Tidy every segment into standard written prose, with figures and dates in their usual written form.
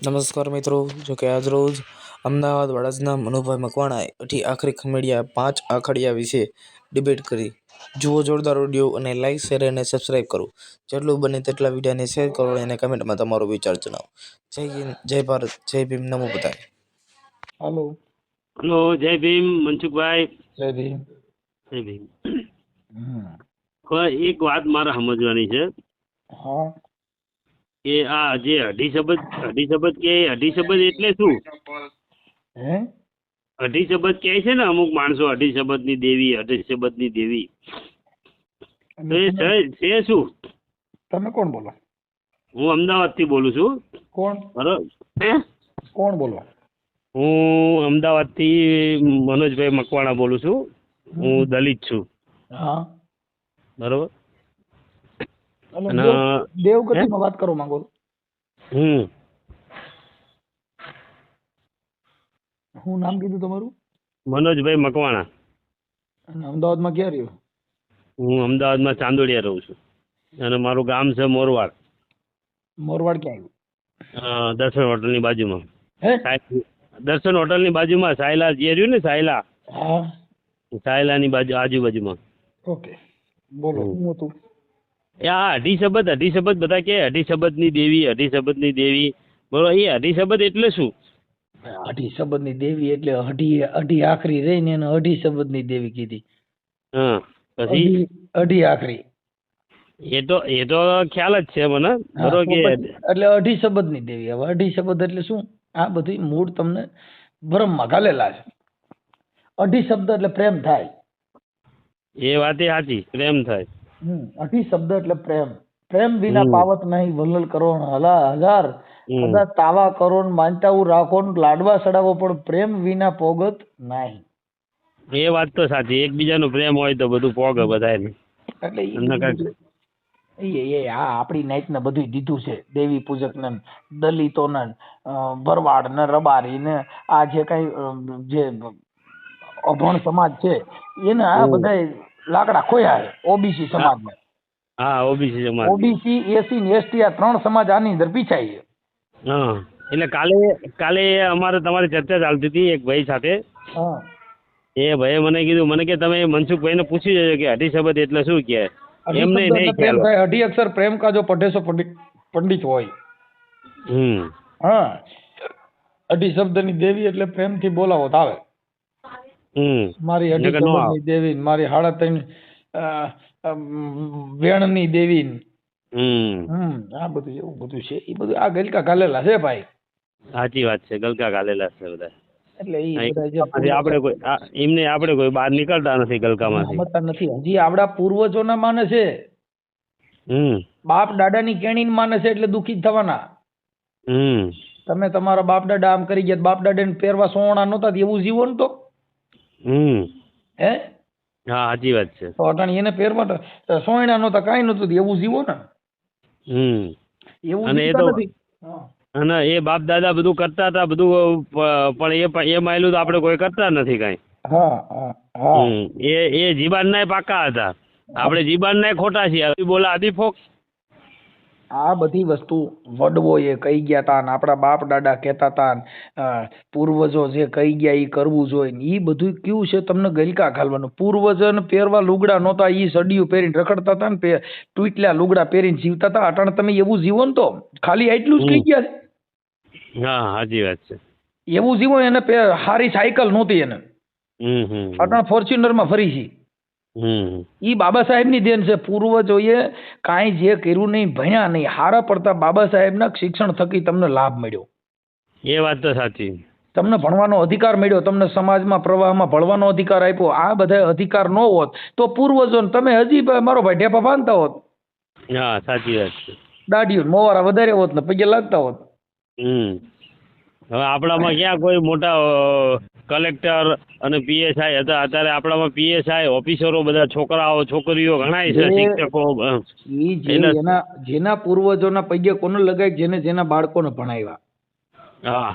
નમસ્કાર મિત્રો, જો કે આજ રોજ અમદાવાદ વડાજના મનુભાઈ મકવાણાએ અઢી આખરી ખમેડિયા 5 આખડિયા વિશે ડિબેટ કરી. જુઓ જોરદાર ઓડિયો અને લાઈક શેર અને સબસ્ક્રાઈબ કરો. જેટલું બને તેટલા વિડીયોને શેર કરો અને કમેન્ટમાં તમારો વિચાર જણાવો. જય હિન્દ, જય ભારત, જય ભીમ, નમો બધાય. हेलो हेलो जय भीम मनसुख भाई जय भीम। जय भीम હવે એક વાત મારે સમજવાની છે हाँ કે આ જે અઢી શબ્દ કે અઢી શબ્દ એટલે શું? हैं અઢી શબ્દ કહે છે ને અમુક માણસો, અઢી શબ્દની દેવી. તો એ છે શું? તમે કોણ બોલો? હું અમદાવાદથી બોલું છું. કોણ બરોબર. કોણ બોલો? હું અમદાવાદથી મનોજભાઈ મકવાણા બોલું છું. હું દલિત છું. हाँ બરોબર. हेलो અને દેવગતિમાં વાત કરો માંગો. હું નામ કીધું તમારું? મનોજભાઈ મકવાણા. અને અમદાવાદમાં ક્યાં રહ્યો? હું અમદાવાદમાં ચાંદોડિયા રહું છું અને મારું ગામ છે મોરવાડ. મોરવાડ ક્યાં આવ્યું? દર્શન હોટલની બાજુમાં. હે દર્શન હોટલની બાજુમાં સાયલા જે રહ્યું ને, હા સાયલાની આજુબાજુમાં. ઓકે બોલો. શું હતું? એ આ અઢી શબ્દ બધા કે અઢી શબ્દની દેવી. બરોબર. એ અઢી શબ્દ એટલે શું? અઢી શબ્દની દેવી એટલે અઢી આખરી રહી ને એને અઢી શબ્દની દેવી કીધી. હા, પછી અઢી આખરી એ તો ખ્યાલ જ છે મને. બરોબર. કે એટલે અઢી શબ્દની દેવી. હવે અઢી શબ્દ એટલે શું? આ બધી મૂળ તમને ભ્રમમાં ઘાલેલા છે. અઢી શબ્દ એટલે પ્રેમ થાય. એ વાત એ સાચી, પ્રેમ થાય. અઢી શબ્દ એટલે પ્રેમ. પ્રેમ વિના પાવત નહીં વલ્લલ કરો હજાર, કદાચ તાવા કરો માનતાવું રાખો લાડવા સડાવો, પણ પ્રેમ વિના પોગત નહીં. એ વાત તો સાચી. એકબીજાનો પ્રેમ હોય તો બધું પોગે બધાને. એટલે એ આ આપણી નાઈટ ને બધું દીધું છે. દેવી પૂજક ને, દલિતો ને, ભરવાડ ને, રબારી ને, આ જે કઈ જે અભણ સમાજ છે એને આ બધા લાકડા ખોયા છે. ઓબીસી સમાજ ને. હા, ઓબીસી સમાજ. ઓબીસી, એસી ને એસટી આ ત્રણ સમાજ આની અંદર પીછાય છે. હા, એટલે કાલે અમારે તમારી ચર્ચા ચાલતી હતી એક ભાઈ સાથે. હા, એ ભાઈએ મને કીધું, મને કે તમે મનસુખભાઈને પૂછી જોજો કે અઢી શબ્દ એટલે શું કે. એમને નહીં ખ્યાલ. અઢી અક્ષર પ્રેમ કા જો પઢે પંડિત હોય. હા, અઢી શબ્દની દેવી એટલે પ્રેમથી બોલાવો તો આવે. મારી અઢી શબ્દની દેવી, મારી સાડા ત્રણ વેણની દેવી. આ બધું એવું બધું છે. એ બધું આ ગલકા ગાલેલા છે ભાઈ. સાચી વાત છે, ગલકા ગાલેલા છે બધા. એટલે આપણે કોઈ બહાર નીકળતા નથી ગલકામાંથી. સમજતા નથી. હજી આપડા પૂર્વજોના માને છે. બાપ દાદાની કેણીને માને છે એટલે દુઃખી થવાના. તમે તમારા બાપ દાદા આમ કરી ગયા, બાપ દાદાને પહેરવા સોના નહોતા એવું જીવો ને તો. હે હા, સાચી વાત છે. તો અટાણી એને પહેરવા સોયણા નહોતા, કાંઈ નહોતું, એવું જીવો ને. એવું નથી. અને એ બાપ દાદા બધું કરતા હતા બધું, પણ એ માયલું તો આપણે કોઈ કરતા નથી કાંઈ. એ જીબાન ના પાકા હતા, આપણે જીબાન ના ખોટા છીએ. બોલા આદિ ફોક. આ બધી વસ્તુ વડવો એ કહી ગયા તા ને આપણા બાપ દાદા કહેતા હતા, પૂર્વજો જે કહી ગયા એ કરવું જોઈએ. એ બધું કેવું છે તમને ગલકા ઘાલવાનું. પૂર્વજોને પહેરવા લુગડા નહોતા, એ સડિયું પહેરીને રખડતા હતા ને ટૂટલા લુગડા પહેરીને જીવતા હતા. અટાણે તમે એવું જીવો ને તો ખાલી એટલું જ કહી ગયા છે. હા, સાચી વાત છે. એવું જીવો. એને સારી સાયકલ નહોતી એને, અટાણે ફોર્ચ્યુનર માં ફરી છે. ઈ બાબા સાહેબ ની દેન છે. પૂર્વજોએ કાંઈ જે કર્યું નહીં, ભણ્યા નહીં, હારા પડતા બાબા સાહેબ ના શિક્ષણ થકી તમને લાભ મળ્યો. એ વાત તો સાચી. તમને ભણવાનો અધિકાર મળ્યો, તમને સમાજમાં પ્રવાહમાં ભણવાનો અધિકાર આપ્યો. આ બધા અધિકાર ન હોત તો પૂર્વજો તમે હજી મારો ભાઈ ઢેપા બાંધતા હોત. હા, સાચી વાત છે. દાઢીઓ મોવારા વધારે હોત ને પગે લાગતા હોત. હવે આપણામાં ક્યાં કોઈ મોટા કલેક્ટર અને પીએસઆઈ હતા. અત્યારે આપણામાં પીએસઆઈ ઓફિસરો બધા છોકરાઓ છોકરીઓ ઘણાય છે, શિક્ષકો. જેના પૂર્વજોના પગે કોને લગાય, જેના બાળકોને ભણાવ્યા. હા,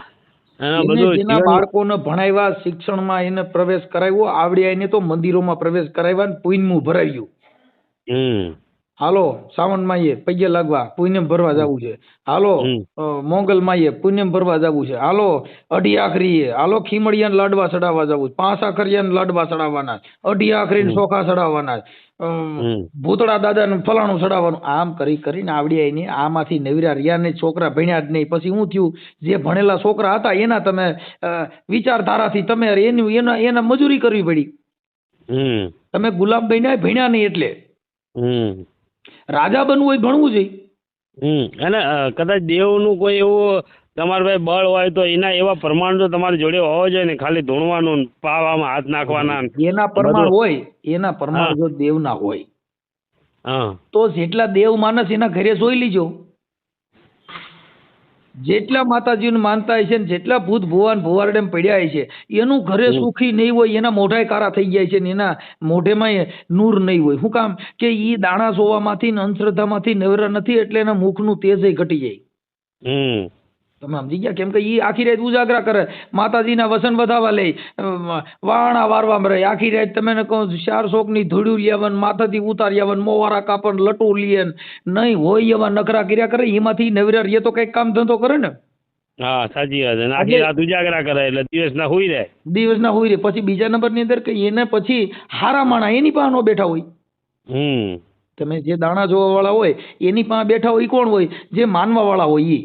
જેના બાળકોને ભણાવ્યા, શિક્ષણમાં એને પ્રવેશ કરાવ્યો, આવડ્યા એને તો મંદિરોમાં પ્રવેશ કરાવ્યા, પુણ્યનું ભરાવ્યું. હાલો સાવણ માઈએ પગે લાગવા પુણ્યમ ભરવા જવું છે, હાલો મોંગલ માઈએ પુણ્યમ ભરવા જવું છે, હાલો અઢી આખરીએ, હાલો ખીમડિયાને લાડવા ચડાવવા જવું છે, 5 આખરિયાને લાડવા ચડાવવાના, અઢી આખરીને ચોખા ચડાવવાના, ભૂતળા દાદાને ફલાણું ચડાવવાનું, આમ કરી કરીને આવડી આવીને આમાંથી નવીરા રહ્યા નહીં, છોકરા ભણ્યા જ નહીં. પછી શું થયું? જે ભણેલા છોકરા હતા એના તમે વિચારધારાથી તમે એના મજૂરી કરવી પડી. તમે ગુલાબ ભણ્યા નહીં એટલે રાજા બનવું હોય ભણવું જોઈએ. અને કદાચ દેવનું કોઈ એવું તમારા ભાઈ બળ હોય તો એના એવા પ્રમાણ તો તમારી જોડે હોવો જોઈએ ને, ખાલી ધૂણવાનું પાવામાં હાથ નાખવાના એના પ્રમાણ હોય, એના પ્રમાણ જો દેવ ના હોય તો જેટલા દેવ માનસ એના ઘરે જોઈ લીજો. જેટલા માતાજીને માનતા હોય છે ને જેટલા ભૂત ભુવાન ભુવારડેમ પડ્યા હોય છે એનું ઘરે સુખી નહીં હોય, એના મોઢાય કારા થઈ જાય છે ને એના મોઢેમાં નૂર નહીં હોય. શું કામ? કે ઈ દાણા જોવામાંથી ને અંધશ્રદ્ધામાંથી નવરા નથી એટલે એના મુખનું તેજ ઘટી જાય. તમે સમજી ગયા? કેમ કે ઈ આખી રાત ઉજાગરા કરે, માતાજીના વસન વધાવા લે, વાણા વારવા મરે, આખી રાત તમે કહો 4 શોકની ધૂળ્યું લેવન, માથાથી ઉતારી આવન, મોવારા કાપન, લટુ લીયન, નહીં હોય એવા નખરા કર્યા કરે. એમાંથી નવરા રહીએ તો કઈક કામ ધંધો કરે ને. હા સાચી વાત છે. આખી રાત ઉજાગરા કરે એટલે દિવસના હુઈ રહે, દિવસના હુઈ રહે. પછી બીજા નંબરની અંદર કે એને પછી હારા માણા એની પાસે ન બેઠા હોય. તમે જે દાણા જોવા વાળા હોય એની પાસે બેઠા હોય કોણ હોય? જે માનવા વાળા હોય ઈ.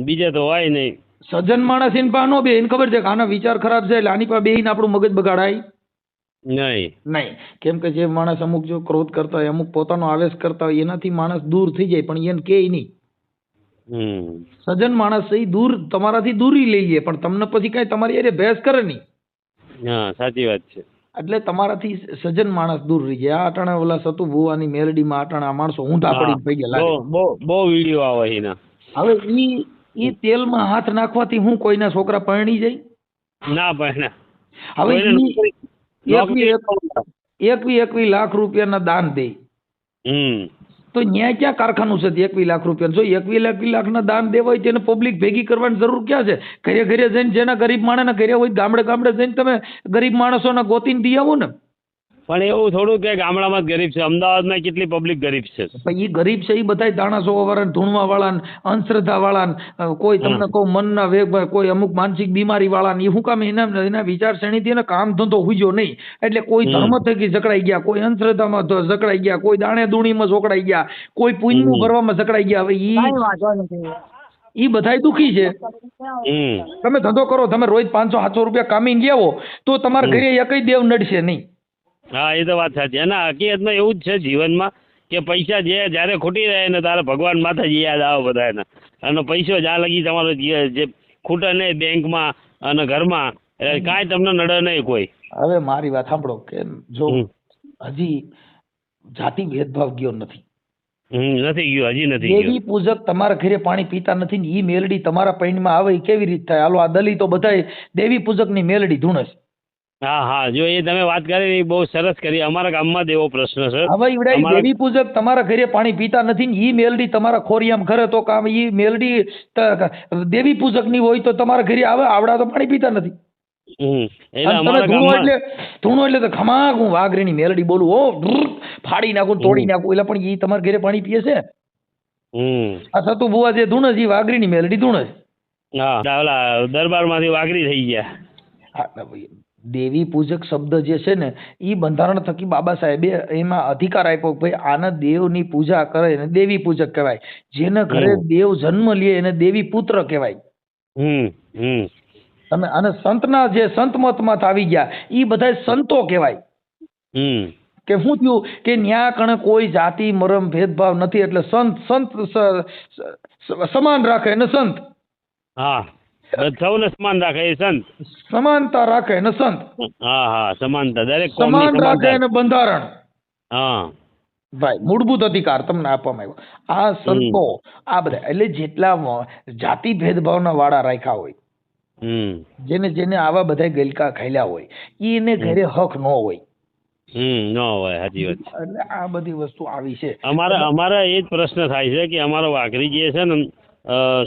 બીજા તો હોય નહીં. સજ્જન માણસ એની પાસે નો બે, એને ખબર છે કે આના વિચાર ખરાબ છે એટલે આની પાસે બેહીને આપણું મગજ બગાડાય નહીં. કેમ કે જે માણસ અમુક જો ક્રોધ કરતા હોય, અમુક પોતાનો આવેશ કરતા હોય, એનાથી માણસ દૂર થઈ જાય પણ એને કે નહીં. સજ્જન માણસ એ દૂર તમારાથી દૂરી લઈ લે પણ તમને પછી કઈ તમારી અરે બહેસ કરે નહીં. સાચી વાત છે. એટલે તમારાથી સજ્જન માણસ દૂર રહી જાય. આ અટાણા ઓલા સતુ ભુવાની મેલડીમાં અટાણા માણસો ઊંધા પડી પડી ગયા. બહુ વિડીયો આવે એના. હવે ઈ તેલમાં હાથ નાખવાથી હું કોઈના છોકરા પરણી જાય? ના પરણે. હવે 21 લાખ રૂપિયાના દાન દે તો ન્યાય ક્યાં કારખાનું છે? 21 લાખ રૂપિયા. જો 21 લાખના દાન દેવા હોય તેને પબ્લિક ભેગી કરવાની જરૂર ક્યાં છે? ઘરે ઘરે જઈને જેના ગરીબ માણસના ઘરે હોય ગામડે ગામડે જઈને તમે ગરીબ માણસોના ગોતીને દી આવો ને. પણ એવું થોડું કે ગામડામાં જ ગરીબ છે, અમદાવાદમાં કેટલી પબ્લિક ગરીબ છે. એ ગરીબ છે એ બધા દાણા જોવા વાળા, ધૂણવા વાળા, અંધશ્રદ્ધા વાળા, કોઈ તમને કહું મનના વેગ, કોઈ અમુક માનસિક બીમારી વાળા, એ શું કામ એના વિચારસરણીથી એને કામ ધંધો હુજ્યો નહીં એટલે કોઈ ધર્મ થકી જકડાઈ ગયા, કોઈ અંધશ્રદ્ધામાં જકડાઈ ગયા, કોઈ દાણે દૂણીમાં જોકડાઈ ગયા, કોઈ પુણ્યનું ભરવામાં જકડાઈ ગયા. હવે ઈ બધા દુખી છે. તમે ધંધો કરો, તમે રોજ 500-700 રૂપિયા કામીને લેવો તો તમારા ઘરે એકય દેવ નડશે નહીં. હા એ તો વાત સાચી. અને હકીકતમાં એવું જ છે જીવનમાં કે પૈસા જ્યારે ખૂટી જાય ને તારે ભગવાન માથાજી યાદ આવે બધાને. અને પૈસો જ્યાં લગી તમારો જે ખૂટે નહીં બેંકમાં અને ઘરમાં કાંઈ તમને નડે નહીં કોઈ. હવે મારી વાત સાંભળો કે જો હજી જાતિ ભેદભાવ ગયો નથી. નથી ગયો, હજી નથી ગયો. દેવી પૂજક તમારા ઘરે પાણી પીતા નથી ને ઈ મેલડી તમારા પૈણમાં આવે કેવી રીતે થાય? હાલો આ દલિતો બધા દેવી પૂજકની મેલડી ધૂણે છે. હા જો એ તમે વાત કરી બહુ સરસ કરી. અમારા ગામમાં એવો પ્રશ્ન છે. હવે ઈવડાઈ દેવી પૂજક તમારા ઘરે પાણી પીતા નથી ને ઈ મેલડી તમારા ખોરિયામ ઘરે તો કામ ઈ મેલડી દેવી પૂજક ની હોય તો તમારા ઘરે આવે? આવડા તો પાણી પીતા નથી. ધૂણો એટલે તો ખમા હું વાઘરીની મેલડી બોલું, હો ફાડી નાખું, તોડી નાખું, એટલે પણ ઈ તમારા ઘરે પાણી પીએ છે? આ સતુ ભુવા જે ધૂણે છે વાઘરીની મેલડી ધૂણે છે. દરબારમાંથી વાઘરી થઈ ગયા. દેવી પૂજક શબ્દ જે છે ને એ બંધારણ થકી બાબા સાહેબે એમાં અધિકાર આપ્યો ભાઈ આના દેવની પૂજા કરે એને દેવી પૂજક કહેવાય. જેના ઘરે દેવ જન્મ લે એને દેવી પુત્ર કહેવાય. તમે અને સંતના જે સંત મતમાં આવી ગયા એ બધા સંતો કહેવાય. કે શું થયું કે ન્યા કણે કોઈ જાતિ મરમ ભેદભાવ નથી એટલે સંત સમાન રાખે એને સંત. હા સૌને સમાન રાખે એ સંત. સમાનતા રાખે એને સંત. હા સમાનતા દરેક સમાન રાખે એને બંધારણ. હા ભાઈ મૂળભૂત અધિકાર તમને આપવામાં આવ્યો. આ સંતો આ બધા એટલે જેટલા જાતિ ભેદભાવના વાળા રાખ્યા હોય, જેને જેને આવા બધા ગલકા ખાયલા હોય એને ઘરે હક ન હોય. ન હોય. સાચી વાત. એટલે આ બધી વસ્તુ આવી છે. અમારા એ જ પ્રશ્ન થાય છે કે અમારો વાઘરી જે છે ને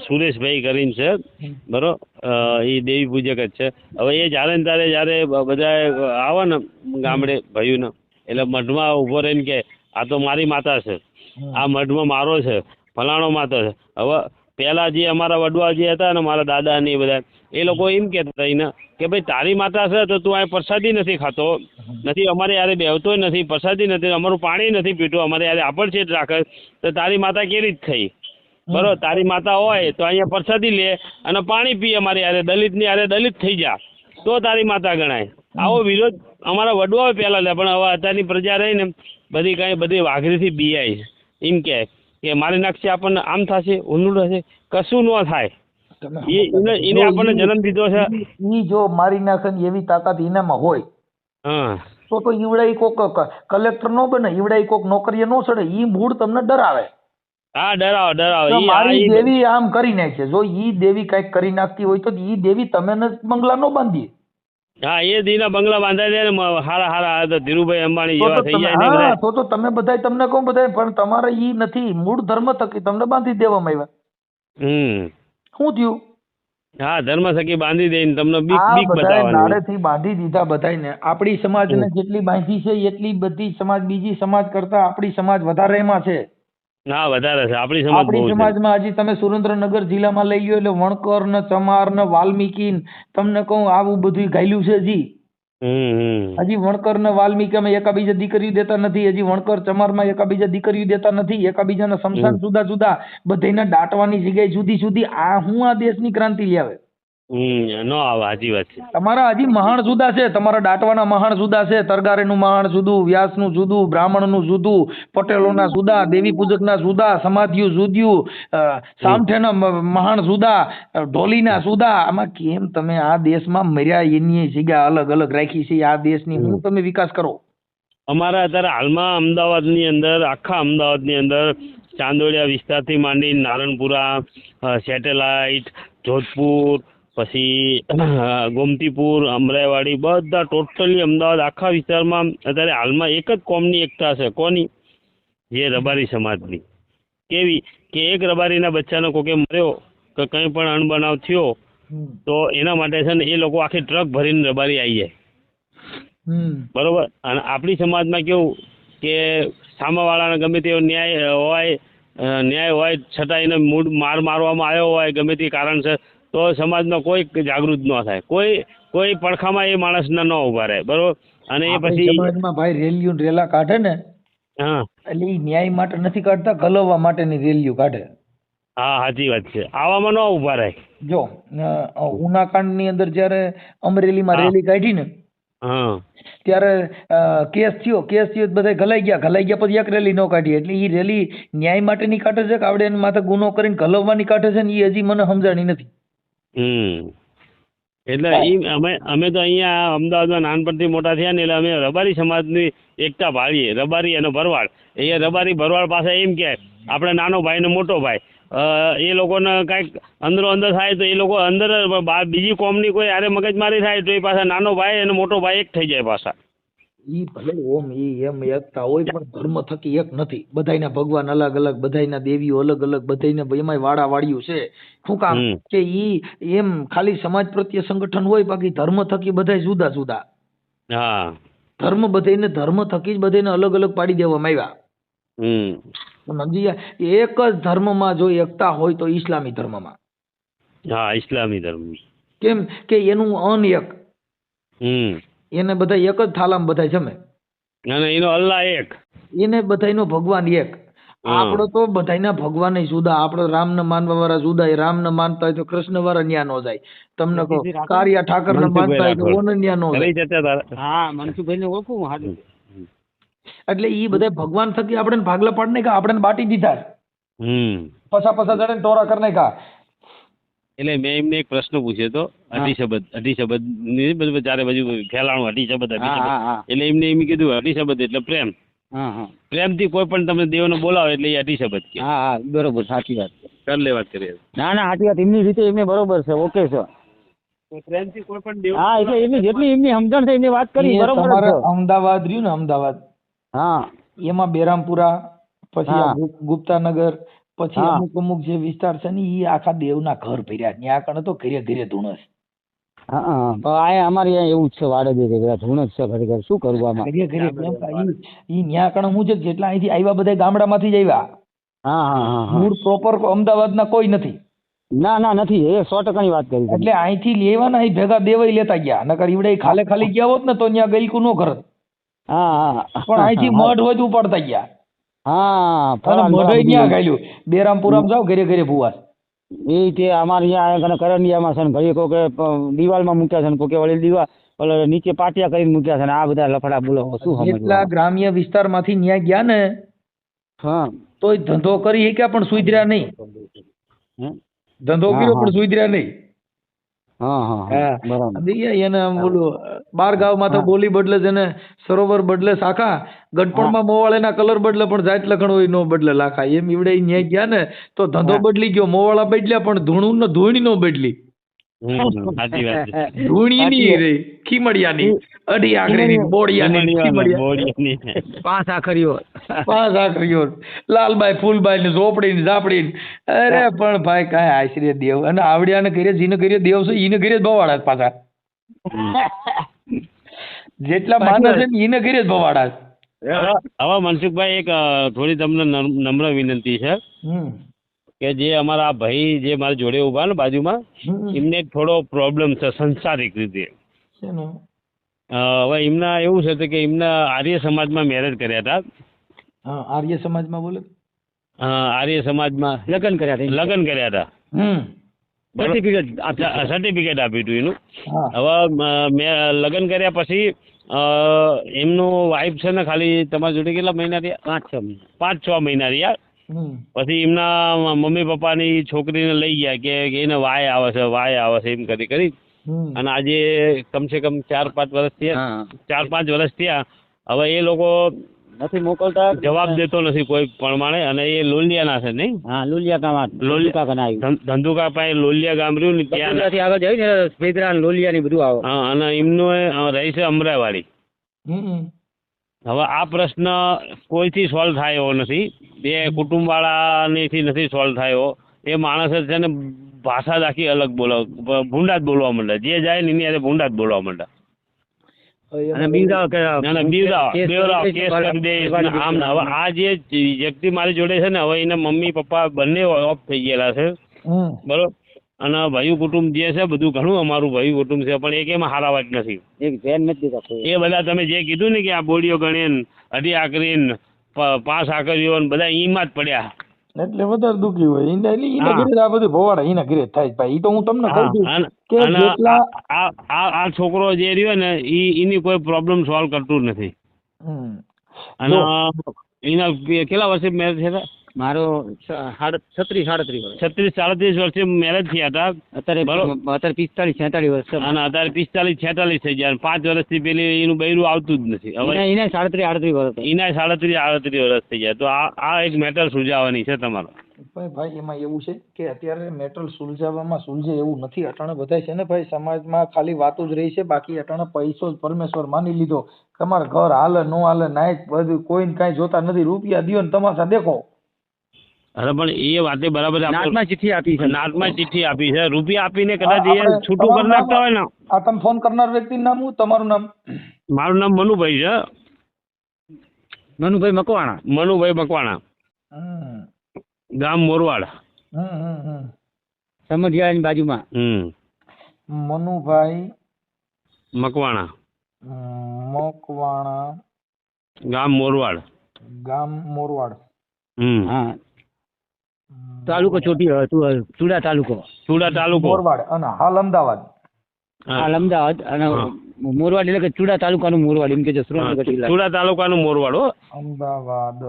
સુરેશભાઈ કરીને છે બરોબર, એ દેવી પૂજક જ છે. હવે એ જ્યારે ને ત્યારે જયારે બધા આવે ને ગામડે ભાઈઓને એટલે મઢમાં ઉભો રહીને કે આ તો મારી માતા છે આ મઢમાં મારો છે, ફલાણો માતો છે. હવે પહેલા જે અમારા વડવા જે હતા ને મારા દાદા ને એ બધા એ લોકો એમ કહેતા હતા એને કે ભાઈ તારી માતા છે તો તું આ પ્રસાદી નથી ખાતો, નથી અમારે યારે બેહતો નથી, પ્રસાદી નથી, અમારું પાણી નથી પીતું, અમારે યારે આપણ છે રાખે, તો તારી માતા કેવી રીતે થઈ? બરોબર, તારી માતા હોય તો અહીંયા પ્રસાદી લે અને પાણી પી, અમારે યારે દલિતની યારે દલિત થઈ જા તો તારી માતા ગણાય. આવો વિરોધ અમારા વડવાઓ પહેલા લે, પણ હવે અત્યારની પ્રજા રહી ને બધી વાઘરીથી બીઆઈ એમ કે મારી નાખશે આપણને, આમ થશે, ઊંધું થશે, કશું ન થાય. એને આપણને જન્મ દીધો છે. ઈ જો મારી નાખે ને એવી તાકાત એનામાં હોય હા તો ઈવડાઈ કોક કલેક્ટર નો બને, ઈવડાઈ કોક નોકરીએ નો ચડે. ઈ મૂળ તમને ડરાવે. હા, ડરાવો. મારી દેવી આમ કરી નાખે. જો ઈ દેવી કઈક કરી નાખતી હોય તો ઈ દેવી તમે બંગલા નો બાંધી. હા, એ દીના બંગલા બાંધાઈ દે ને હારા તો ધીરુભાઈ અંબાણી જેવા થઈ જાય. હા, તો તમે બધાય, તમને કહું બધાય, પણ તમારે ઈ નથી. મૂળ ધર્મ થકી તમને બાંધી દેવામાં આવ્યા. શું થયું? હા, ધર્મ થકી બાંધી દઈને તમને બીક બતાવવાની. નાડેથી બાંધી દીધા બધાયને. આપણી સમાજને જેટલી બાંધી છે એટલી બધી સમાજ બીજી સમાજ કરતા આપણી સમાજ વધારે એમાં છે. હા, વધારે છે આપણી સમાજમાં. હજી તમે સુરેન્દ્રનગર જિલ્લામાં લઈ ગયો એટલે વણકર ને ચમાર ને વાલ્મીકી, તમને કહું આવું બધું ગાયલું છે. હજી વણકર ને વાલ્મીકી એકાબીજા દીકરીઓ દેતા નથી. હજી વણકર ચમારમાં એકાબીજા દીકરીઓ દેતા નથી. એકાબીજાના સમસાન જુદા જુદા, બધાને દાટવાની જગ્યાએ જુદી જુદી. આ દેશની ક્રાંતિ લાવે? નો આવે. સાચી વાત છે. તમારા હજી મહાણ જુદા છે. તમારા દાટવાના મહાણ જુદા છે. તરગારેનું મહાણ જુદું, વ્યાસનું જુદું, બ્રાહ્મણનું જુદું, પટેલોના જુદા, દેવી પૂજકના જુદા, સમાધિયું જુદું, સામઠેના મહાણ જુદા, ઢોલીના જુદા. આમાં કેમ તમે આ દેશમાં મર્યા એની જગ્યા અલગ અલગ રાખી છે? આ દેશની હું તમે વિકાસ કરો? અમારા અત્યારે હાલમાં અમદાવાદની અંદર, આખા અમદાવાદની અંદર ચાંદોડિયા વિસ્તારથી માંડી નારણપુરા, સેટેલાઇટ, જોધપુર, પછી ગોમતીપુર, અમરાઈવાડી, બધા ટોટલી અમદાવાદ આખા વિસ્તારમાં અત્યારે હાલમાં એક જ કોમની એકતા છે. કોની? જે રબારી સમાજની. કેવી કે એક રબારીના બચ્ચાનો કોકે મર્યો કે કંઈ પણ અણબનાવ થયો તો એના માટે છે ને એ લોકો આખી ટ્રક ભરીને રબારી આવી જાય. બરોબર. અને આપણી સમાજમાં કેવું કે સામાવાળાને ગમે તેવો ન્યાય હોય છતાં એને માર મારવામાં આવ્યો હોય ગમે તે કારણ છે તો સમાજમાં કોઈ જાગૃત ન થાય, કોઈ પડખામાં એ માણસના ન ઉભા રહે. બરોબર. અને એ પછી સમાજમાં ભાઈ રેલા કાઢે ને, હા, એટલે એ ન્યાય માટે નથી કાઢતા, ગલવવા માટેની રેલીઓ કાઢે. હા, સાચી વાત છે. આવામાં ન ઉભા રહે. જો ઉનાકાંડ ની અંદર જયારે અમરેલીમાં રેલી કાઢી ને, ત્યારે કેસ થયો બધા ઘલાઈ ગયા પછી એક રેલી ન કાઢી. એટલે એ રેલી ન્યાય માટેની કાઢે છે કે આવડે એની માથે ગુનો કરીને ઘલવવાની કાઢે છે ને એ હજી મને સમજાણી નથી. એટલે અમે તો અહીંયા અમદાવાદમાં નાનપણથી મોટા થયા ને એટલે અમે રબારી સમાજની એકતા ભાળીએ. રબારી અને ભરવાડ. અહીંયા રબારી ભરવાડ પાસે એમ કે આપણે નાનો ભાઈ ને મોટો ભાઈ, એ લોકોને કાંઈક અંદરો અંદર થાય તો એ લોકો અંદર બીજી કોમની કોઈ આરે મગજમારી થાય તો એ પાછા નાનો ભાઈ અને મોટો ભાઈ એક થઈ જાય પાછા. ઈ ભલે ઓમ ઈ એમ એકતા હોય પણ ધર્મ થકી એક નથી. બધાયના ભગવાન અલગ અલગ, બધાયના દેવીઓ અલગ અલગ, બધાયને એમાંય વાડા વાળ્યું છે. શું કામ કે ઈ એમ ખાલી સમાજ પ્રત્યે સંગઠન હોય, બાકી ધર્મ થકી બધાય જુદા જુદા. હા, ધર્મ બધાયને ધર્મ થકી જ બધાયને અલગ અલગ પાડી દેવામાં આવ્યા. એક જ ધર્મમાં જો એકતા હોય તો ઇસ્લામી ધર્મમાં. હા, ઇસ્લામી ધર્મ. કેમ કે એનું અન એક, એને બધા એક જ થાલામાં બધા જમે અને એનો અલ્લાહ એક, એને બધાયનો ભગવાન એક. આપણો તો બધાયના ભગવાન જુદા. આપણે રામને માનવા વાળા જુદા. એ રામને માનતા હોય તો કૃષ્ણ વાળા ન્યા નો જાય. તમને કહો કારિયા ઠાકર ને માનતા હોય તો ઓને ન્યા નો જાય. હા, મનસુખભાઈ ને ઓળખું. એટલે ઈ બધા ભગવાન થકી આપણે ભાગલા પાડ નાખ્યા, આપણે બાટી દીધા. પછા જણે ટોરા કરી નાખ્યા. એટલે મેં એમને એક પ્રશ્ન પૂછ્યો હતો, અઢી શબ્દ ની ચારે બાજુ ફેલાણું અઢી શબ્દ. એટલે એમને એમ કીધું અઢી શબ્દ એટલે પ્રેમ. પ્રેમથી કોઈ પણ તમે દેવને બોલાવો એટલે એ અઢી શબ્દ કે. હા, બરોબર, સાચી વાત. કર લે વાત કરીએ. ના, સાચી વાત. એમની રીતે એમને બરોબર છે. ઓકે છે. પ્રેમથી કોઈ પણ દેવ. હા, એટલે એમની જેટલી એમની સમજણ છે એમની વાત કરી બરોબર છે. અમદાવાદ રહ્યું ને, અમદાવાદ, હા, એમાં બેરામપુરા, પછી ગુપ્તાનગર, પછી અમુક જે વિસ્તાર છે ને એ આખા દેવના ઘર ભર્યા. ત્યાં કણે તો ઘરે ઘરે ધૂણસ. હા હા પણ આ અમારે અહીંયા એવું જ છે વાડે જ બધા ધૂણ જ છે ખરેખર શું કરવું આમાં ઘરે ઈ ન્યા કણ હું છે જેટલા અહીંથી આવ્યા બધા ગામડામાંથી જ આવ્યા. હા હા હા હા મૂળ પ્રોપર અમદાવાદના કોઈ નથી. ના ના નથી એ 100%ની વાત કરી તમે. એટલે અહીંથી લેવાના અહીં ભેગા દેવાય લેતા ગયા, નકર ઈવડે ખાલે ખાલી ગયા હોત ને તો ત્યાં ગઈકું નો કરત. હા હા પણ અહીંથી મઢ હોય તો ઉપાડતા ગયા. હા અને ફરાન મઢ બરાબર ત્યાં ગાલ્યું બેરામપુરામાં જાવ ઘરે ઘરે ભૂવા. એ તે અમારે અહીંયા કરંડિયામાં છે ને ઘડી કોકે દિવાલમાં મૂક્યા છે ને કોકે વળી દિવાલ ઓલો નીચે પાટિયા કરીને મૂક્યા છે ને આ બધા લફડા બોલો શું જેટલા સમજવું ગ્રામ્ય વિસ્તારમાંથી ન્યા ગયા ને હા તોય ધંધો કરી શક્યા પણ સુધર્યા નહીં. હે? ધંધો હા, કર્યો હા. પણ સુધર્યા નહીં. હા હા હા બરાબર સમજી ગયા? એને આમ બોલું બાર ગામમાં તો હા. બોલી બદલે છે ને સરોવર બદલે શાખા, ગઢપણમાં મોવાળાના કલર બદલે પણ જાત લખણ હોય નો બદલે લાખા. એમ ઈવડે ન્યા ગયા ને તો ધંધો હા. બદલી ગયો, મોવાળા બદલ્યા પણ ધૂણું ને ધૂણી નો બદલી. સાચી વાત છે. ધૂણીની રહી ખીમડિયાની અઢી આખરીની બોડિયાની ખીમડિયા 5 આખરીઓ 5 આખરીઓ લાલબાઈ ફૂલબાઈ ને ઝોપડી ને ઝાપડી ને. અરે પણ ભાઈ કાંઈ આશરે દેવ અને આવડિયાને ઘરે જીને ઘરે દેવ છે ઈને ઘરે જ ભવાડા છે પાછા. જેટલા માને છે ને ઈને ઘરે જ ભવાડા છે. હવે મનસુખભાઈ એક થોડી તમને નમ્ર વિનંતી છે કે જે અમારા ભાઈ જે મારા જોડે ઉભા ને બાજુમાં એમને એક થોડો પ્રોબ્લેમ છે સંસારિક રીતે. શેનું? હવે એમના એવું છે કે એમના આર્ય સમાજમાં મેરેજ કર્યા હતા. હા, આર્ય સમાજમાં બોલે. આર્ય સમાજમાં લગ્ન કર્યા હતા. સર્ટિફિકેટ આપ્યું હતું એનું. હા. હવે મેં લગ્ન કર્યા પછી એમનું વાઈફ છે ને ખાલી તમારા જોડે કેટલા મહિના રહ્યા? 5-6 મહિના રહ્યા. પછી એમના મમ્મી પપ્પાની છોકરીને લઈ ગયા કે એને વાય આવે છે એમ કરી અને આજે કમસે કમ 4-5 વર્ષ થયા. 4-5 વર્ષ થયા. હવે એ લોકો નથી મોકલતા જવાબ દેતો નથી કોઈ પ્રમાણે અને એ લોલિયાના છે નહીં? હા લોલિયા ગામ ધંધુકા પાસે લોલિયા ગામ રહ્યું ને ત્યાં આગળ જાય ને ફેદરા લોલિયા ની બધું આવે. હા અને એમનું રહી છે અમરાવાડી. હવે આ પ્રશ્ન કોઈથી સોલ્વ થાય એવો નથી. બે કુટુંબવાળાનીથી નથી સોલ્વ થયો. એ માણસ છે ને ભાષા જ આખી અલગ ભૂંડા જ બોલવા માંડે. જે જાય ને એની હારે ભૂંડા જ બોલવા માંડે. હવે આ જે વ્યક્તિ મારી જોડે છે ને હવે એના મમ્મી પપ્પા બંને ઓફ થઈ ગયેલા છે બરોબર. અને ભાઈ કુટુંબ જે છે બધું ઘણું અમારું ભાઈ કુટુંબ છે પણ એક એમાં હારા વાત નથી. એ બધા તમે જે કીધું ને કે આ બોડીઓ ગણીને અઢી આકરીને 5 આકરીઓ બધા એમાં જ પડ્યા. એટલે વધારે દુઃખી હોય ઈને ઘરે આ બધું ભવાડા ઈને ઘરે થાય ભાઈ. ઈ તો હું તમને કહું છું કે જેટલા આ છોકરો જે રહ્યો ને એની કોઈ પ્રોબ્લેમ સોલ્વ કરતું નથી. અને એના કેટલા વર્ષે મેરેજ થયા હતા? મારો 36-37 વર્ષે મેરેજ થયા હતા. અત્યારે 45-46 વર્ષ અને અત્યારે 45-46 થઈ ગયા. 5 વર્ષથી પેલી એનું બૈરું આવતું જ નથી. હવે એને 37-38 વર્ષ એના 37-38 વર્ષ થઈ ગયા. તો આ એક મેટર સુલઝાવવાની છે તમારો. ભાઈ એમાં એવું છે કે અત્યારે મેટર સુલઝાવવામાં સુલઝે એવું નથી. અટાણે બધા છે ને ભાઈ સમાજમાં ખાલી વાતો જ રહી છે. બાકી અટાણે પૈસો જ પરમેશ્વર માની લીધો. તમારે ઘર હાલે નો હાલે નાઈટ બધું કોઈને કાંઈ જોતા નથી. રૂપિયા દ્યો ને તમાશા દેખો. અરે પણ એ વાતે બરાબર. નાટમાં ચિઠ્ઠી આપી છે. રૂપિયા આપીને કદાચ એ છૂટું કરી નાખતા હોય ને. આ તમે ફોન કરનાર વ્યક્તિનું નામ શું? તમારું નામ? મારું નામ મનુભાઈ છે. મનુભાઈ મકવાણા ગામ મોરવાડ. સમઢિયાળાની બાજુમાં. મનુભાઈ મકવાણા ગામ મોરવાડ. હા તાલુકો ચુડા તાલુકો મોરવાડ અને હાલ અમદાવાદ. અમદાવાદ અને મોરવાડ એટલે કે ચુડા તાલુકાનું મોરવાડ એમ કે છે. ચુડા તાલુકાનું મોરવાડ હો. અમદાવાદ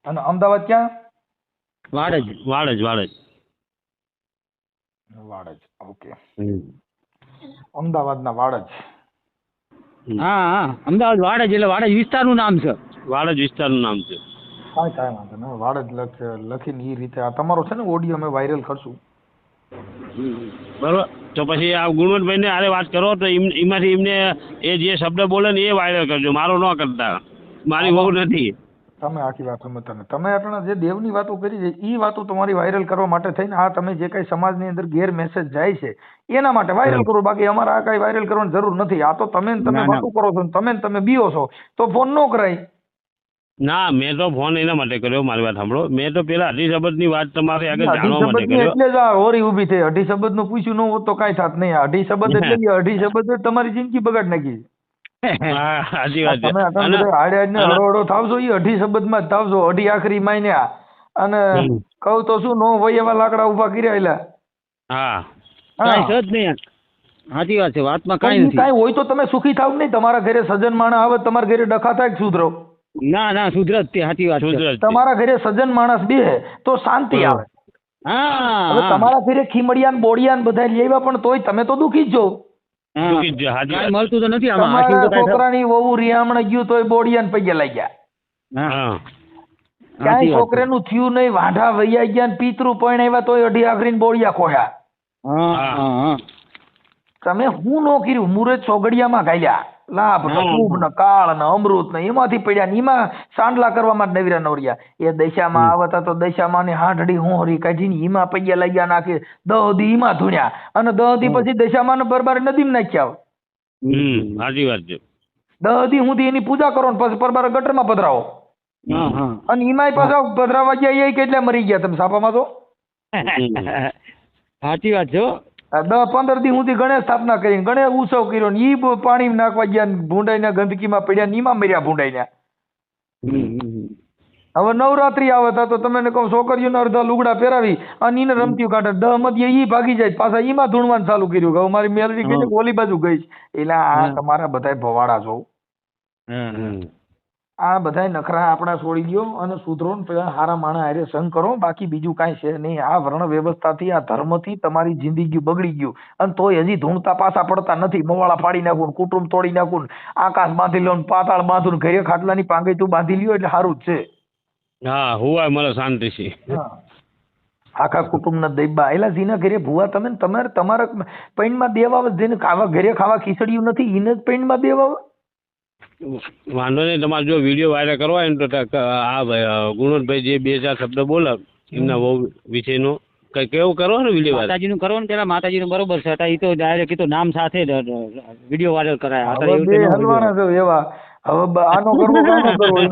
અને અમદાવાદ ક્યાં? વાડજ. ઓકે. અમદાવાદના વાડજ. હા અમદાવાદ વાડજ એટલે વાડજ વિસ્તારનું નામ છે. કાંઈ વાંધો નહીં. વાડજ લખીને એ રીતે આ તમારો છે ને ઓડિયો અમે વાયરલ કરશું. બરોબર. તો પછી આ ગુણવંતભાઈ ને આરે વાત કરો તો એમાંથી એમને એ જે શબ્દ બોલે ને એ વાયરલ કરજો. મારો ન કરતા. મારી વહુ નથી. તમે આખી વાત સમજતા નથી. તમે આપણા જે દેવની વાતો કરી છે એ વાતો તમારી વાયરલ કરવા માટે થઈને આ તમે જે કઈ સમાજની અંદર ગેર મેસેજ જાય છે એના માટે વાયરલ કરો. બાકી અમારે આ કઈ વાયરલ કરવાની જરૂર નથી. આ તો તમે ને તમે ના, ના. વાતો કરો છો ને તમે બીઓ છો તો ફોન ન કરાય. ના, મેં તો ફોન એના માટે કર્યો, મારી વાત સાંભળો. મેં તો પેલા અઢી શબ્દની વાત તમારે આગળ અઢી જાણવા માટે શબ્દની કર્યો. એટલે જ આ હોરી ઊભી થઈ. અઢી શબ્દ નું પૂછ્યું ન હોત તો કાંઈ થાત નહીં. આ અઢી શબ્દ એટલે જ અઢી શબ્દ જ તમારી જિંદગી બગાડ નાખી છે. હા, સાચી વાત છે. તમે આટલા અને- બધા હાડે હાડને અને- હળો હળો થાવશો એ અઢી શબ્દમાં જ થાવશો. અઢી આખરી માયન્યા અને હમ. કહું તો શું નો હોય એવા લાકડા ઉભા કર્યા એલા. હા, કાંઈ છે જ નહીં. સાચી વાત છે, વાતમાં કાંઈ પણ ઈ નથી. કાંઈ હોય તો તમે સુખી થાવ નહીં. તમારા ઘરે સજ્જન માણસ આવે તમારા ઘરે ડખા થાય કે સુધરો. ના સુધરત તે સાચી વાત છે. સુધરત છે. તમારા ઘરે સજ્જન માણસ બેહે તો શાંતિ આવે. હવે હા તમારા ઘરે ખીમડિયા ને બોડિયા ને બધા લઈ આવ્યા પણ તોય તમે તો દુખી જ છો. દુઃખી જ છે, સાચી કાંઈ વાત. મળતું તો નથી આમાં. તમારા હાચું તો કાંઈ છોકરાની વહુ રિયામણ ગયું તોય બોડિયા ને પૈયા લઈ ગયા. હા, હા, સાચી ક્યાંય વાત છે. છોકરાનું થયું નહીં. વાંઢા વૈયા ગયા ને પિતરું પણ આવ્યા તોય અઢી આખરીને બોડિયા ખોયા. હા. તમે હું નો કર્યું? મુરત ચોગડિયામાં ગાલ્યા લાભ ને હા. શુભ ને કાળ ને અમૃત ને એમાંથી પડ્યા ને એમાં સાંડલા કરવામાં જ નવીરા નવરિયા. એ દશામાં આવતા તો દશામાં ની હાંડડી હોરી કાઢીને એમાં પૈયા લાગ્યા નાખે. દહદી એમાં ધૂણ્યા અને દહદી પછી દશામાં ને બરબાર નદીમાં નાખ્યા. સાચી વાત છે. દહદી સુધી એની પૂજા કરો ને પછી બરબાર ગટરમાં પધરાવો. હા. અને એમાંય પાછા પધરાવા ગયા એ કેટલા મરી ગયા તમે સાપામાં તો. સાચી વાત છે હો. 10-15 દી સુધી ગણેશ સ્થાપના કરીને ગણેશ ઉત્સવ કર્યો ને ઈ પાણી નાખવા ગયા ને ભૂંડાઈના ગંદકીમાં પડ્યા ને ઈમાં મર્યા ભૂંડાઈના. હવે નવરાત્રી આવે તો તમે કહો છોકરીઓને અડધા લુગડા પહેરાવી અને એને રમતીઓ કાઢે 10 મધ્ય ઈ ભાગી જાય પાછા ઈમાં ધૂણવાનું ચાલુ કર્યું કે હવે મારી મેલડી ગઈ ને ઓલી બાજુ ગઈ. એટલે આ તમારા બધાય ભવાડા છો. આ બધાય નખરા આપણા છોડી દો અને સુધરો ને પેલા હારા માણા હારે સંગ કરો. બાકી બીજું કાંઈ છે નહીં. આ વર્ણ વ્યવસ્થાથી આ ધર્મથી તમારી જિંદગી બગડી ગયું અને તોય હજી ધૂણતા પાછા પડતા નથી. મવાળા ફાડી નાખું, કુટુંબ તોડી નાખું, આકાશ બાંધી લો, પાતાળ બાંધું, ઘરે ખાટલાની પાંગઈ તું બાંધી લ્યો એટલે સારું જ છે. હા, હુવાય મને શાંતિ છે. આખા કુટુંબના દૈબા એલા જીના ઘરે ભૂવા તમે તમારા પૈણમાં દેવા જેને ઘરે ખાવા ખીચડ્યું નથી એને જ પૈણમાં દેવા. વાંધો નહીં. તમારે જો વિડીયો વાયરલ કરવો હોય ને તો આ ભાઈ ગુણવંતભાઈ જે 2-4 શબ્દ બોલે એમના બહુ વિષયનો કંઈક એવું કરો ને વિડીયો વાયરલ. માતાજીનું કરો ને પેલા માતાજીનું બરોબર છે. એ તો ડાયરેક્ટ તો નામ સાથે વિડીયો વાયરલ કરાય. હવે બે હલવાના છો એવા. હવે આનો કરવો કે આનો કરવો એમ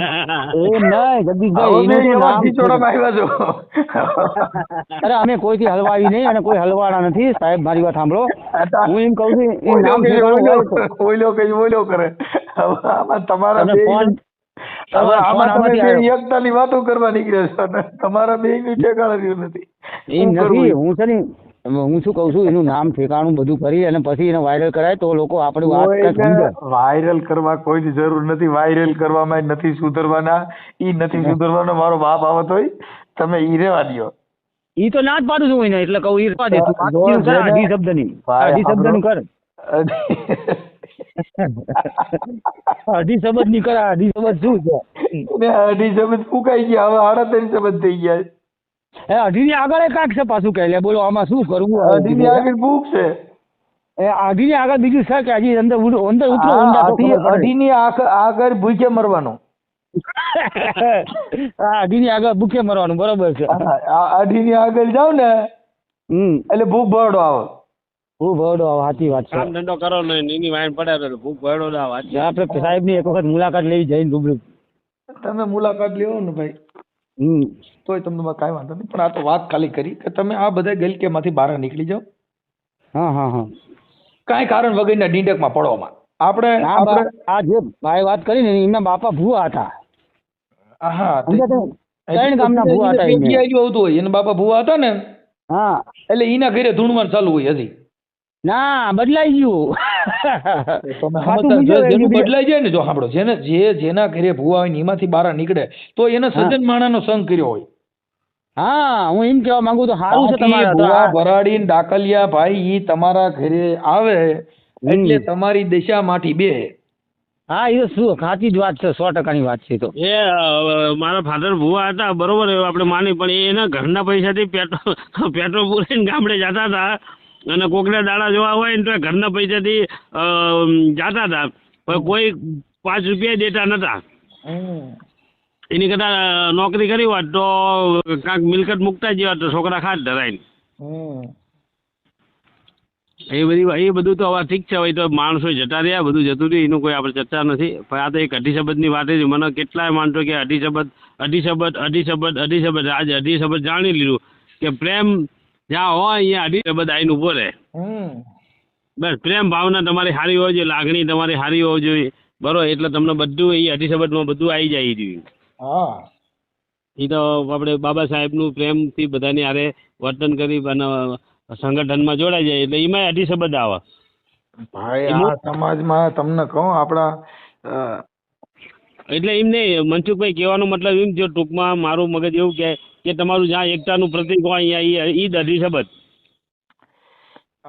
નહીં જગદીશભાઈ, હવે બે એનું તો એવા નામ ખીચોડામાં આવ્યા છો. અરે અમે કોઈથી હલવાવી નહીં અને કોઈ હલવાના નથી સાહેબ. મારી વાત સાંભળો. હું એમ કહું છું એ નામ ઠેકાણું હોય તો ઓઈલો કરે. હવે આમાં તમારા અને બે ફોન હવે આમાં તમે આમાંથી બે આવ્યો. એકતાની વાતો કરવા નીકળ્યા છો અને તમારા બેયનું ઠેકાણું રહ્યું નથી. એ શું કરવું? નથી. હું છે ને હું શું કહું છું એનું નામ ઠેકાણું બધું કરી અને પછી એને વાયરલ કરાય તો લોકો આપણી વાત કંઈક સમજે. વાયરલ કરવા કોઈની જરૂર નથી. વાયરલ કરવામાં નથી સુધરવાના. ઈ નથી સુધરવાનો. મારો બાપ આવત હોય તમે ઈ રેવા દ્યો. ઈ તો ના જ પાડું છું એને એટલે કહું ઈ રહેવા દે. તું જો વાતચીત કર, જેને- અઢી શબ્દની ભાઈ અઢી શબ્દનું કર. અઢી શબ્દની કર. અઢી શબ્દ શું છે? ને અઢી શબ્દ ફૂંકાઈ ગયા. હવે 3.5 શબ્દ થઈ ગયા. અઢીની આગળ એ કાંઈક છે પાછું કહે લે. બોલો આમાં શું કરવું? અઢીની આગળ ભૂખ છે. અઢીની આગળ બીજું છે કે હજી અંદર ઉતરો ઊંડા તો ખબર પડે. અઢીની આગળ ભૂખે મરવાનું. અઢીની આગળ ભૂખે મરવાનું બરોબર છે. અઢીની આગળ જાવ ને એટલે ભૂખ ભરડો આવે. હું ભરડો સાચી વાત છે. કામ ધંધો કરો ને એની વાઈન પડે તો ભૂખ ભરડો ના વાત. આપણે સાહેબની એક વખત મુલાકાત લેવી જઈને રૂબરૂ. તમે મુલાકાત લેવો ને ભાઈ તોય તમને કાંઈ વાંધો નહીં. પણ આ તો વાત ખાલી કરી કે તમે આ બધા ગલકેમાંથી બહાર નીકળી જાઓ. હા કાંઈ કારણ વગરના ડીંડકમાં પડવામાં આપણે આ જે ભાઈ વાત કરી ને એમના બાપા ભૂવા હતા. હા ત્રણ ગામના ભૂવા હતા એને. આવતું હોય એના બાપા ભૂવા હતા ને હા એટલે એના ઘરે ધૂણવાનું ચાલુ હોય હજી. ના બદલાઈ ગયું. તમે ખાતું સમજતા બીજું જેનું બીજું. બદલાઈ જાય ને જો સાંભળો જેના ઘરે ભૂવા હોય ને એમાંથી બહાર નીકળે તો એને સજ્જન માણાનો સંગ કર્યો હોય. હા હું એમ કહેવા માંગુ તો સારું છે બાકી તમારે તો ભૂવા આ- ભરાડી ને ડાકલિયા ભાઈ ઈ તમારા ઘરે આવે એટલે તમારી દિશામાંથી બે. હા એ તો શું સાચી જ વાત છે. 100%ની વાત છે તો. એ મારા ફાધર ભુવા હતા બરોબર એવું આપણે માની પણ એના ઘરના પૈસાથી પેટ્રોલ પૂરીને ગામડે જતા હતા અને કોકના દાડા જોવા હોય ને તો ઘરના પૈસાથી જતા હતા પણ કોઈ 5 રૂપિયા દેતા નતા. એની કરતા નોકરી કરી હોત તો કાંઈક મિલકત મૂકતા જ હોત તો છોકરા ખાત ધરાઈને. એ બધું તો હવે ઠીક છે, હવે તો માણસો જતા રહ્યા, બધું જતું રહ્યું, એનું કોઈ આપણે ચર્ચા નથી. પણ આ તો એક અઢી શબ્દની વાત છે. મને કેટલાય માણસો કે અઢી શબ્દ આજે અઢી શબ્દ જાણી લીધું કે પ્રેમ જ્યાં હોય અહીંયા અઢી શબ્દ આવીને ઉભો રહે. બસ પ્રેમ ભાવના તમારી સારી હોવી જોઈએ, લાગણી તમારી સારી હોવી જોઈએ, બરોબર, એટલે તમને બધું એ અઢી શબ્દમાં બધું આવી જાય જોઈએ. હા, એ તો આપણે બાબા સાહેબનું પ્રેમથી બધાની હારે વર્તન કરી અને સંગઠનમાં જોડાઈ જાય એટલે એમાં અઢી શબ્દ આવે. ભાઈ આ સમાજમાં તમને કહું આપણા એટલે એમ નહીં મનસુખભાઈ, કહેવાનો મતલબ એમ, જો ટૂંકમાં મારું મગજ એવું કે તમારું જ્યાં એકતાનું પ્રતિક હોય અહીંયા ઈ અઢી શબ્દ.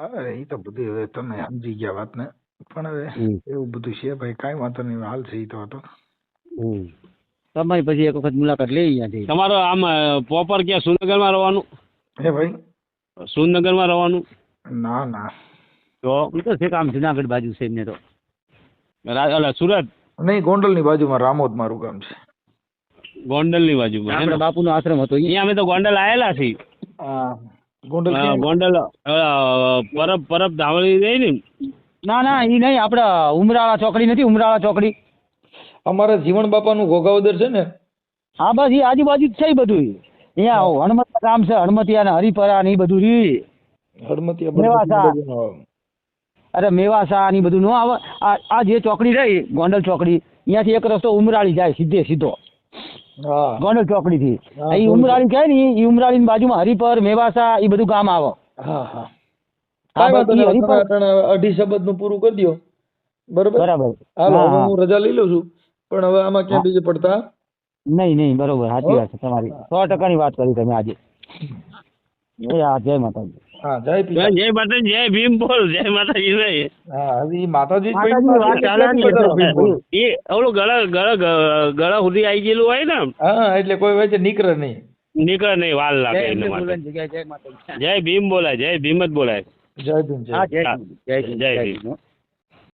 અરે એ તો બધું હવે તમે સમજી ગયા વાતને, પણ હવે એવું બધું છે ભાઈ, કાંઈ વાંધો નહીં, હાલ છે ઈ તો હતો. તમારી પછી એક વખત મુલાકાત લઈ અહીંયાથી. તમારો આમ પ્રોપર ક્યાં સુરનગરમાં રહેવાનું? હે ભાઈ? સુરનગરમાં રહેવાનું? ના ના, તો એ તો છે કામ જુનાગઢ બાજુ છે એમને તો. સુરત નહીં, ગોંડલની બાજુમાં રામોદ મારું ગામ છે. ગોંડલની બાજુમાં આપણા બાપુનો આશ્રમ હતો અહીંયા. અમે તો ગોંડલ આવેલા છીએ. ગોંડલ ગોંડલ પરબ ધાવળી રહી ને? ના ના, એ નહીં, આપડા ઉમરાળા ચોકડી નથી, ઉમરાળા ચોકડી અમારા જીવણ બાપાનું ઘોઘાવદર છે ને? હા, બસ એ આજુબાજુ જ છે એ બધું. અહીંયા હણમતિયા ગામ છે, હણમતિયા ને હરિપરા ને એ બધું રી. હળમતિયા, અરે મેવાસા ને બધું નો આવે. આ જે ચોકડી રહી ગોંડલ ચોકડી, અહીંયાથી એક રસ્તો ઉમરાળી જાય સીધો હા, ગોંડલ ચોકડી થી. એ ઉમરાળી કહે ને, એ ઉમરાળી ની બાજુમાં હરિપર મેવાસા એ બધું ગામ આવે. હા હા, કાંઈ વાંધો નહીં, તમે અઢી શબ્દ નું પૂરું કરી દો. બરોબર, બરાબર. હાલો હવે હું રજા લઈ લઉં છું, પણ હવે આમાં ક્યાં બીજે પડતા નહીં, બરોબર, સાચી વાત છે તમારી, 100% ની વાત કરી તમે આજે. જય માતાજી. હા, જય પિતા. જય માતાજી, જય ભીમ બોલ, જય માતાજી નહીં. હા, હજી માતાજી એ ઓલું ગળા સુધી આવી ગયેલું હોય ને, હા, એટલે કોઈ વચ્ચે નીકળે નહીં, નીકળે નહીં, વાર લાગે એટલે માટે. જય ભીમ બોલાય, જય ભીમ જ બોલાય. જય ભીમ, જય જય ભીમ.